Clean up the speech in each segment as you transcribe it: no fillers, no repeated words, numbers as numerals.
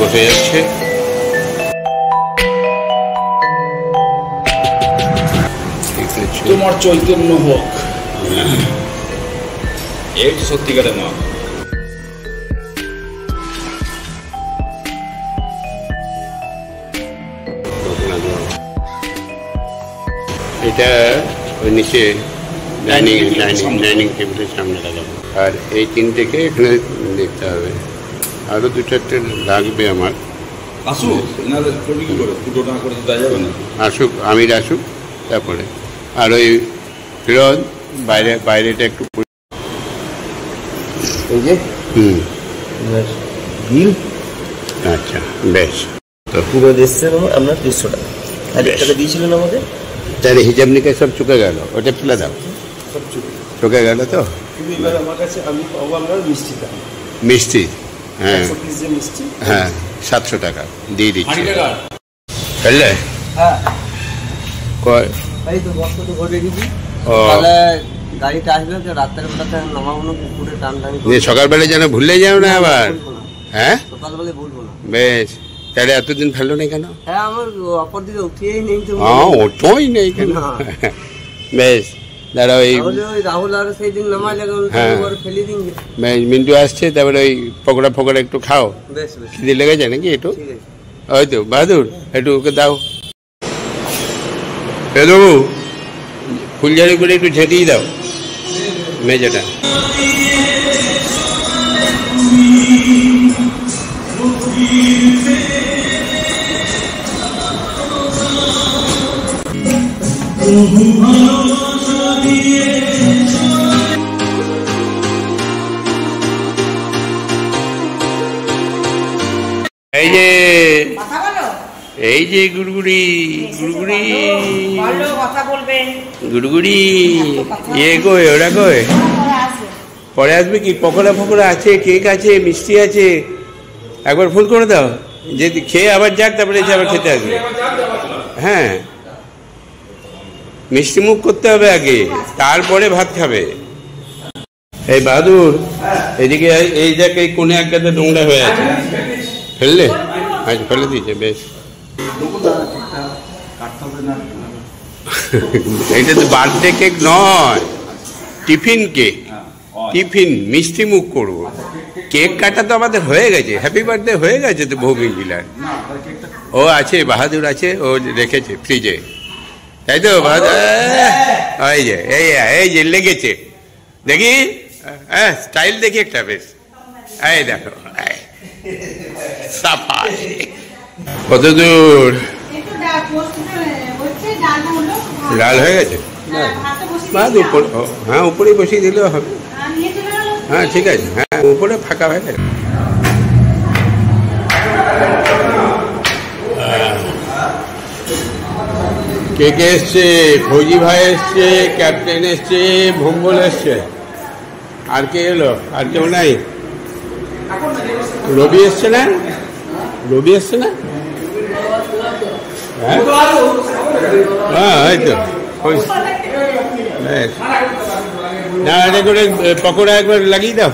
হতে যাচ্ছে। তোমার চৈতন্য হোক, এই সত্যিকারের মা। এটা ওই নিচে ডাইনিং টেবিলের সামনে লাগাবো, আর এই তিনটেকে এখানে দেখতে হবে। আরো দু চারটে লাগবে আমার। আসুক, আমির আসুক, তারপরে আর ওই ফিরোজ বাইরেটা একটু। এই যে বিল, আচ্ছা বেশ। তো পুরো এসছে আপনার 300 টাকা। আর টাকা দিয়েছিলেন আমাদের, তাহলে হিজাব নিকাশ সব চুকে গেল, ওটা ফেলে দাও। চুকে গেল তো। আমার কাছে আমি পাবো আপনার মিষ্টি দাম, মিষ্টি, হ্যাঁ মিষ্টি, হ্যাঁ 700 টাকা দিয়ে দিচ্ছি। ফেললে কয় এই তো বস্তা তো ভরে রেখেছি। ও তাহলে গাড়িটা আসবে তো রাতের বেলাতে নামাবো না, পুকুরে টান টান সকালবেলা যেন ভুলে যাও না আবার। হ্যাঁ সকালবেলা বলবো না। বেশ, তাহলে এতদিন ফেললো না কেন? হ্যাঁ আমার অপর দিকে উঠিয়েই নেই তো। ওঠোই নেই কেন? বেশ দাঁড়াও, এই রাহুল আর সেই দিন নামাই লাগানো ফেলে দিন। মিন্টু আসছে, তারপরে ওই পকোড়া ফকোড়া একটু খাও। বেশ বেশ, খিদে লেগেছে নাকি একটু? ওই তো বাহাদুর, একটু ওকে দাও। দেবো ফুলঝাড়ি করে একটু ঝেঁটিয়ে দাও মেঝেটা। এই যে গুড়গুড়ি গুড়গুড়ি গুড়গুড়ি, ইয়ে কই ওরা কই? পরে আসবে কি? পকোড়া ফকোড়া আছে, কেক আছে, মিষ্টি আছে, একবার ফোন করে দাও। যদি খেয়ে আবার যাক, তারপরে এসে আবার খেতে আসবে। হ্যাঁ, মিষ্টি মুখ করতে হবে আগে, তারপরে ভাত খাবে। এই বাহাদুর, এদিকে এই দেখ, এই কোণে একটা নোংরা হয়ে আছে, ফেললে? আচ্ছা ফেলে দিয়েছে, বেশ। এটা তো বার্থডে কেক নয়, টিফিন কেক। টিফিন মিষ্টি মুখ করবো, কেক কাটা তো আমাদের হয়ে গেছে, হ্যাপি বার্থডে হয়ে গেছে তো ভৌমিক বিলার। ও আছে, বাহাদুর আছে, ও রেখেছে ফ্রিজে, তাই তো? বাহাদুর এই যে এই যে লেগেছে, দেখি হ্যাঁ, স্টাইল দেখি একটা, বেশ। এই দেখো সাফাই। কত দূর? লাল হয়ে গেছে? হ্যাঁ, উপরেই বসিয়ে দিলেও হবে। হ্যাঁ ঠিক আছে, হ্যাঁ উপরে ফাঁকা হয়ে গেছে। কে কে এসছে? ফৌজি ভাই এসছে, ক্যাপ্টেন এসছে, ভম্বল এসছে, আর কে এলো? আর কেউ নাই? রবি এসছে না? রবি এসছে না? হ্যাঁ এই তো না, এটা করে পকোড়া একবার লাগিয়ে দাও,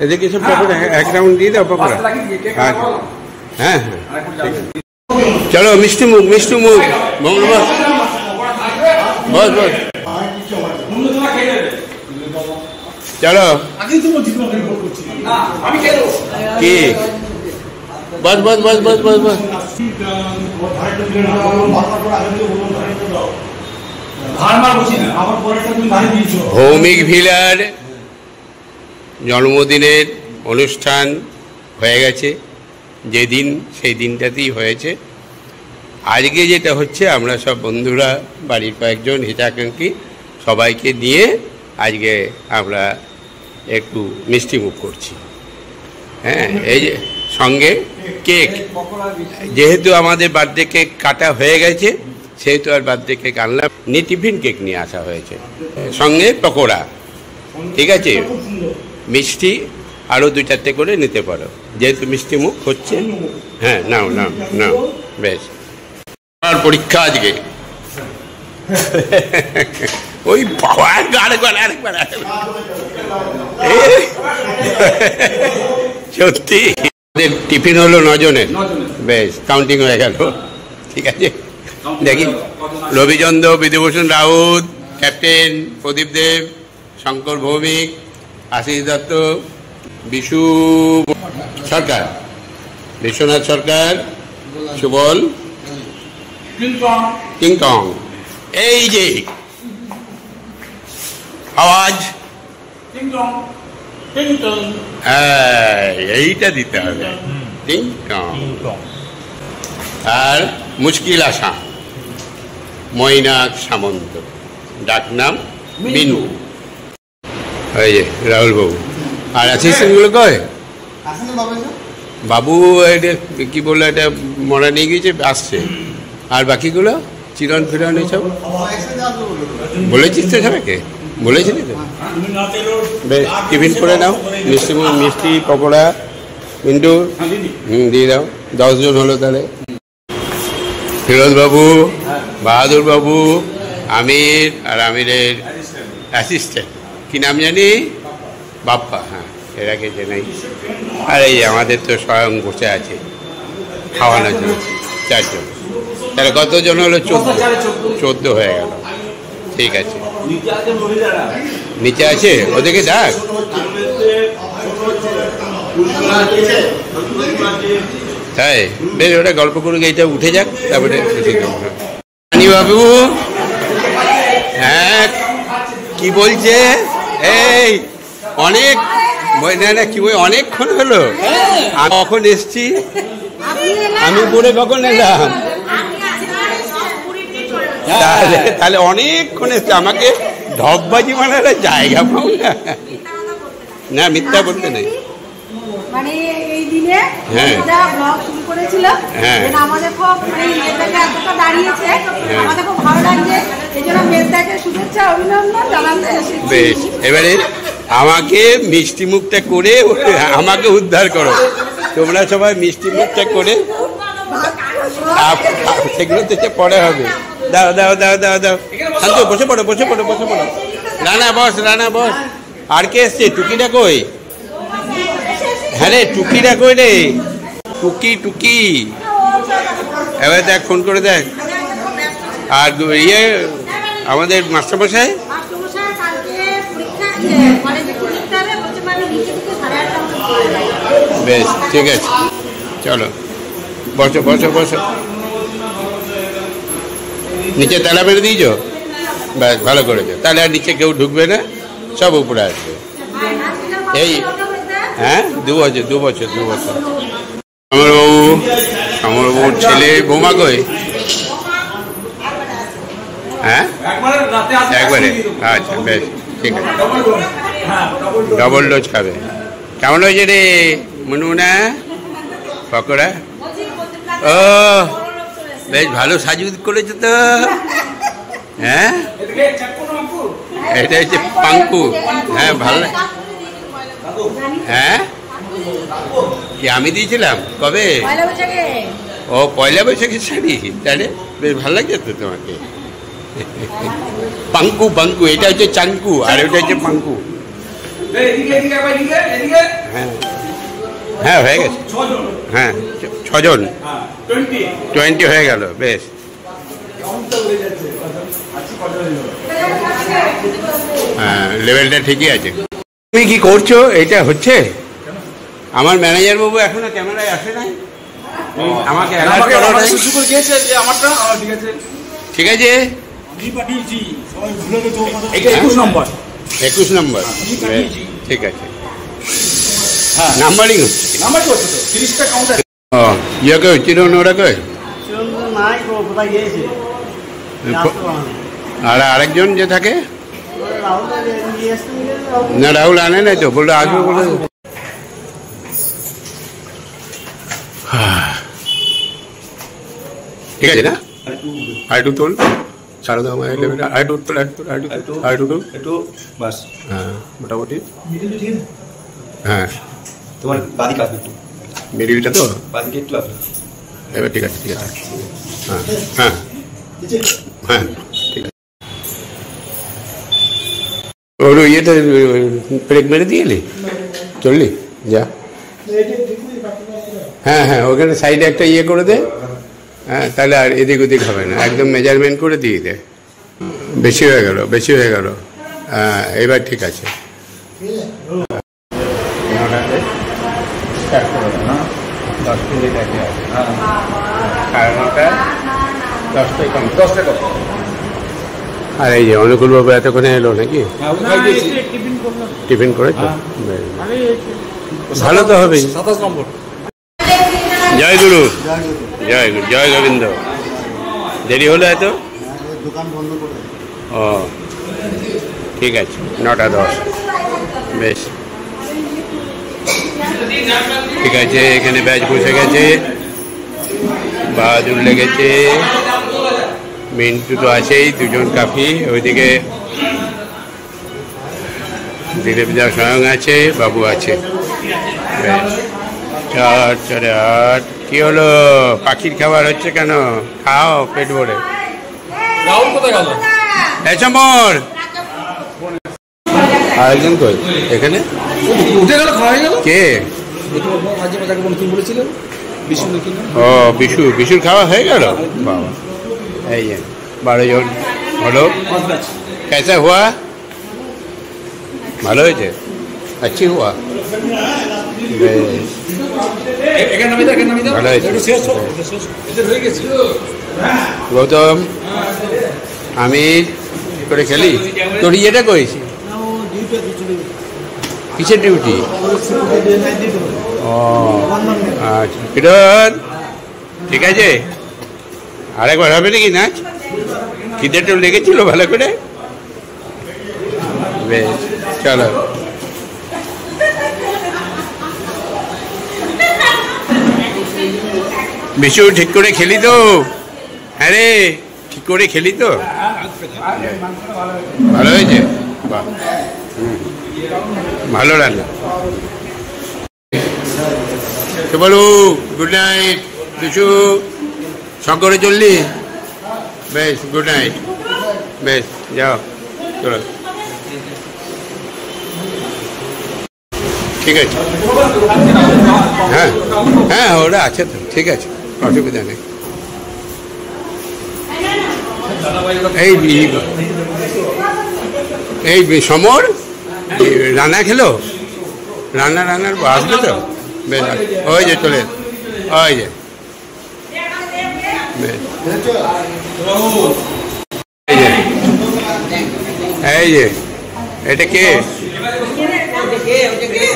এদিকে সব পকোড়া এক রাউন্ড দিয়ে দাও পকোড়া। হ্যাঁ হ্যাঁ চলো, মিষ্টি মুখ মিষ্টি মুখ। বস বস বস, চলো কি? বস বস বস বস বস বস। ভৌমিক ভিলার জন্মদিনের অনুষ্ঠান হয়ে গেছে, যেদিন সেই দিনটাতেই হয়েছে। আজকে যেটা হচ্ছে, আমরা সব বন্ধুরা, বাড়ির কয়েকজন হিতাকাঙ্ক্ষী, সবাইকে নিয়ে আজকে আমরা একটু মিষ্টি মুখ করছি। হ্যাঁ, এই যে সঙ্গে কেক, যেহেতু আমাদের বার্থডে কেক কাটা হয়ে গেছে, সেহেতু আর বার্থডে কেক আনলাম নি, টিফিন কেক নিয়ে আসা হয়েছে, সঙ্গে পকোড়া। ঠিক আছে, মিষ্টি আরও দু চারটে করে নিতে পারো, যেহেতু মিষ্টি মুখ হচ্ছে। হ্যাঁ নাও নাও নাও, বেশ। আর পরীক্ষা আজকে, ওই বাবা আরেকবার সত্যি। আমাদের টিফিন হলো 9 জনের, 9 জনের। বেশ কাউন্টিং হয়ে গেল। ঠিক আছে, দেখি রবিচন্দ্র, বিধুভূষণ রাউত, ক্যাপ্টেন প্রদীপ দেব, শঙ্কর ভৌমিক, আশিস দত্ত, বিশু সরকার, বিশ্বনাথ সরকার, সুবল, কিংকং। এই যে আওয়াজ, এইটা দিতে হবে, কিংকং। আর মুশকিল আসাম, মৈনাক সামন্ত, ডাকনাম মিনু। এই যে রাহুল বাবু। আর অ্যাসিস্ট্যান্টগুলো কয় বাবু, এটা কি বললো, এটা মরা নিয়ে গিয়েছে, আসছে। আর বাকিগুলো চিরন ফিরন এইসব বলেছিস তো সবাইকে? বলেছিলি তো? বেশ, টিফিন করে নাও, মিষ্টি পকোড়া কিন্তু দিয়ে দাও। 10 জন হলো তাহলে। ফিরোজ বাবু, বাহাদুর বাবু, আমির, আর আমিরের অ্যাসিস্ট্যান্ট কি নাম জানি, বাপ্পা। হ্যাঁ, এরা কে চেনাই। আর এই আমাদের তো স্বয়ং বসে আছে খাওয়ানোর জন্য 4 জন। তাহলে কতজন হলো? 14 হয়ে গেল। ঠিক আছে, নিচে আছে, ওদেরকে ডাক। তাই বেশ, ওটা গল্প করুক, এইটা উঠে যাক, তারপরে বাবু। হ্যাঁ, কি বলছে? এই অনেক না কি বই, অনেকক্ষণ হলো। আমি কখন এসছি? আমি পড়ে কখন এলাম? তাহলে অনেকক্ষণ এসছে। আমাকে ঢপবাজি মানার জায়গা পাও না। না, মিথ্যা বলতে নেই। মানে এই দিনে আমরা ব্লগ শুরু করেছিলাম, আমাদের খুব মেয়েটাকে এতটা দাঁড়িয়েছে, আমাদের খুব ভালো লাগছে। এই জন্য মেয়েটাকে শুভেচ্ছা অভিনন্দন জানাতে এসেছি। বেশ, এবারে আমাকে মিষ্টি মুখটা করে আমাকে উদ্ধার করো। তোমরা সবাই মিষ্টি মুখটা করে, সেগুলো থেকে পরে হবে। দাও দাও দাও দাও দাও, শান্ত, বসে পড়ো বসে পড়ো বসে পড়ো। রানা বস, রানা বস। আর কে এসছে? টুকিটা কই? হ্যাঁ রে, টুকিটা কই রে? টুকি টুকি, এবার দেখ, ফোন করে দেখ। আর ইয়ে আমাদের মাস্টারমশাই, বেশ ঠিক আছে, চলো বসো বসো বসো। নিচে তালা মেরে দিয়েছ? ব্যাস, ভালো করেছো। তাহলে আর নিচে কেউ ঢুকবে না, সব উপরে আসবে। এই হ্যাঁ, 2 বছর। সমরবাবুর ছেলে বৌমা কই? হ্যাঁ, একবারে? আচ্ছা, বেশ ঠিক আছে, ডবল ডোজ খাবে। কেমন হয়েছে রে মুনমুনা পকোড়া? ও বেশ ভালো সাজুদ করেছে তো। হ্যাঁ, এটা হচ্ছে পাঙ্কু। হ্যাঁ, ভালো। হ্যাঁ, কি আমি দিয়েছিলাম কবে? ও, পয়লা বৈশাখের শাড়ি। তাহলে বেশ ভালো লাগছে তো তোমাকে। পাঙ্কু পাঙ্কু, এটা হচ্ছে চাঙ্কু, আর ওটা হচ্ছে পাঙ্কু। হ্যাঁ হ্যাঁ, হয়ে গেছে। হ্যাঁ, 6 জন, 20 হয়ে গেল। বেশ, হ্যাঁ, লেভেলটা ঠিকই আছে। তুমি কি করছো? এটা হচ্ছে আমার ম্যানেজার বাবু এখনো ক্যামেরায় আসে নাই, আমাকে ঠিক আছে। 21 নম্বর। 21 নম্বর, ঠিক আছে। নাম্বারিং হচ্ছে, ও ইয়ে কই চিরন, ওরা কই? আর আরেকজন যে থাকে না, রাহুল আনে নাই তো, বললো আসবে বলে। ঠিক আছে না, আরেকটু তোল, সারদা আমার আরেকটু তোল, আরেকটু তোল একটু, বাস। হ্যাঁ, মোটামুটি। হ্যাঁ, তোমার বাদিকে আসবে একটু, মিডিলটা তো বাদিকে একটু আসবে। এবার ঠিক আছে, ঠিক আছে। হ্যাঁ হ্যাঁ হ্যাঁ, ঠিক আছে। ওর ইয়েটা ব্রেক মেরে দিয়ে এলি, চললি যা। হ্যাঁ হ্যাঁ, ওখানে সাইডে একটা ইয়ে করে দে। হ্যাঁ, তাহলে আর এদিক ওদিক হবে না, একদম মেজারমেন্ট করে দিয়ে দে। বেশি হয়ে গেল, বেশি হয়ে গেল। হ্যাঁ, এবার ঠিক আছে। 10 মিনিট আগে আছে, 9:30, 10টায় কম, 10টায় কম। আর এই যে অনুকূলবাবু এতক্ষণে এলো নাকি? টিফিন করেছো? ভালো তো হবেই। 27 নম্বর। জয় গুরু, জয় গুরু, জয় গোবিন্দ। দেরি হলো এত? দোকান বন্ধ করে। ও ঠিক আছে, 9:10, বেশ ঠিক আছে। এখানে ব্যাচ বসে গেছে, বাহাদুর লেগেছে, মিন্টু তো আছেই, দুজন কাফি। ওইদিকে দিলীপদা স্বয়ং আছে, বাবু আছে। বেশ 4, 8। কি হলো, পাখির খাবার হচ্ছে কেন? খাও পেট ভরে। রাহুল কোথায় গেল? এসমর আরেকজন কই এখানে? উঠে গেল, খাওয়া হয়ে গেল। কে? আজকে যাকে তুমি বলেছিলেন বিশু নাকি না? ও বিশু, বিশুর খাওয়া হয়ে গেল। বাবা, এই যে 12 জন হলো। कैसा हुआ? ভালো হয়েছে, अच्छी हुआ, বেশ এখানে নামিয়ে দাও, এখানে নামিয়ে দাও। ভালো হয়েছে। একটু শেষ হোক, শেষ এদের হয়ে গেছে। গৌতম, আমি কি করে খেলি? তোর ইয়েটা করেছি, কিসের ডিউটি? ও আচ্ছা, কিরণ ঠিক আছে। আরেকবার হবে নাকি নাচ? খিদেটা লেগেছিল ভালো করে? বেশ চলো। বিশু ঠিক করে খেলি তো? হ্যাঁ রে, ঠিক করে খেলি তো? ভালো হয়েছে, বাহ, ভালো রান্না। বলো গুড নাইট। বিশু সব করে চললি? বেশ, গুড নাইট, বেশ যাও, চলো। ঠিক আছে, হ্যাঁ হ্যাঁ ওরা আছে তো, ঠিক আছে, অসুবিধা নেই। এই সমর রান্না খেলো? রান্নার আসবে তো? বেশ, ওই যে চলে, ওই যে এই যে এটা কে?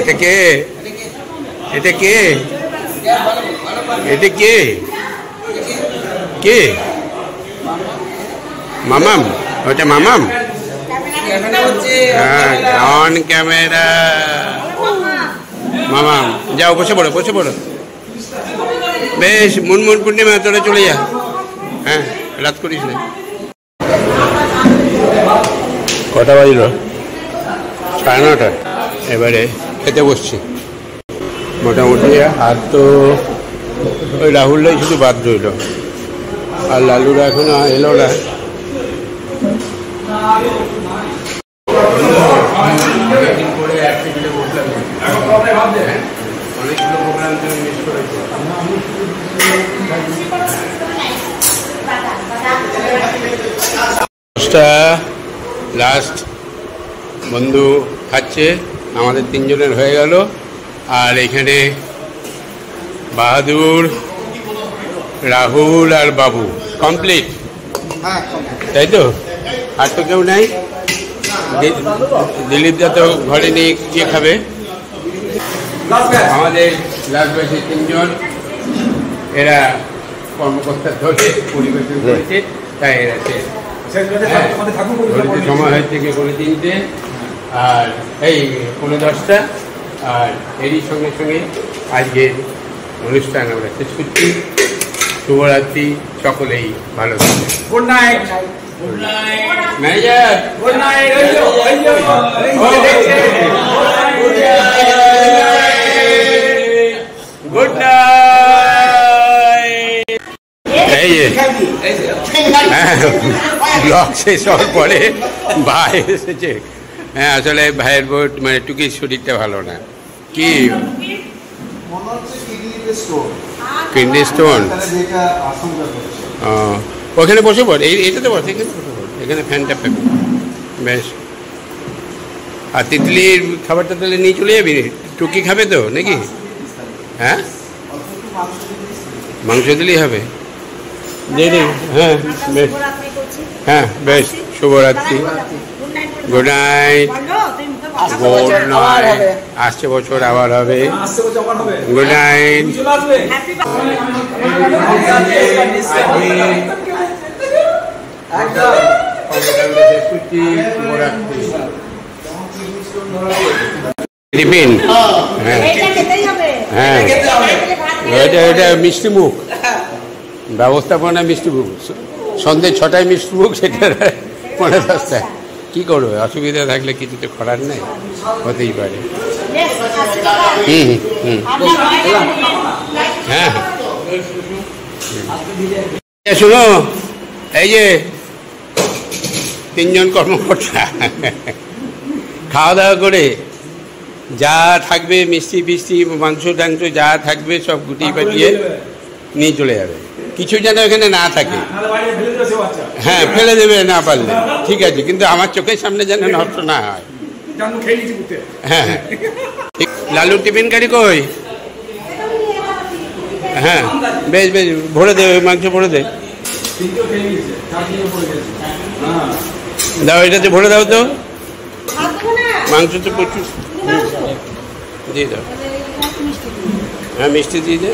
এটা কে? এটা কে? এটা কে? কে? মামাম? ওটা মামাম? হ্যাঁ, অন ক্যামেরা মামাম। যাও বসে পড়ো, বসে পড়ো। বেশ, মুনমুন পূর্ণিমা তোরা চলে যা। হ্যাঁ, রাত করিস না। কটা বাজল? 9:30। এবারে খেতে বসছি মোটামুটি। আর তো ওই রাহুলরাই শুধু বাদ রইল, আর লালুরা এখনো এলো না। লাস্ট বন্ধু খাচ্ছে, আমাদের 3 জনের হয়ে গেল। আর এখানে বাহাদুর, রাহুল আর বাবু কমপ্লিট, তাই তো? আর তো কেউ নাই। দিলীপদা তো ঘরে নিয়ে গিয়ে খাবে। আমাদের লাস্ট বয়সে 3 জন, এরা কর্মকর্তা ধরে পরিবেশন করেছে, তাই এরা সময় হচ্ছে কি 3:30 আর এই 10:15। আর এরই সঙ্গে সঙ্গে আজকের অনুষ্ঠান আমরা শেষ করছি। শুভরাত্রি, সকলেই ভালো থাকবেন। Good night. Good night manager. Good night. Good night. এই যে ব্লগ শেষ হওয়ার পরে ভাই এসেছে। হ্যাঁ, আসলে ভাইয়ের বোট মানে টুকির শরীরটা ভালো না। কি কিডনি স্টোন। যেটা আশঙ্কা করছে। ওখানে বসে পড়, এইটাতে বসে, এখানে বসে পড়, এখানে ফ্যানটা পাবি। বেশ। আর তিতলির খাবারটা তাহলে নিয়ে চলে যাবি? টুকি খাবে তো নাকি? হ্যাঁ, মাংস দিলেই হবে। দিয়ে দিন। হ্যাঁ বেশ, হ্যাঁ বেশ, শুভরাত্রি। Good night. Good night. আসছে বছর আবার হবে। Good night. টিফিন। হ্যাঁ হ্যাঁ, এটা মিষ্টি মুখ ব্যবস্থাপনা, মিষ্টি মুখ সন্ধ্যে 6টায় মিষ্টি মুখ, সেটা 10:30টায়। কী করবে, অসুবিধা থাকলে কিছু তো করার নেই, হতেই পারে। হুম হুম, হ্যাঁ হ্যাঁ। শুনো, এই যে 3 জন কর্মকর্তা খাওয়া দাওয়া করে যা থাকবে, মিষ্টি ফিষ্টি, মাংস টাংস যা থাকবে সব গুটিয়ে পাঠিয়ে নিয়ে চলে যাবে। কিছু যেন এখানে না থাকে। হ্যাঁ, ফেলে দেবে না পারলে, ঠিক আছে, কিন্তু আমার চোখের সামনে যেন নষ্ট না হয়। হ্যাঁ হ্যাঁ, ঠিক। লালুর টিফিন গাড়ি কই? হ্যাঁ বেশ বেশ, ভরে দে, মাংস ভরে দে, দাও, এটাতে ভরে দাও তো। মাংস তো প্রচুর, দিয়ে দাও। হ্যাঁ, মিষ্টি দিয়ে দে।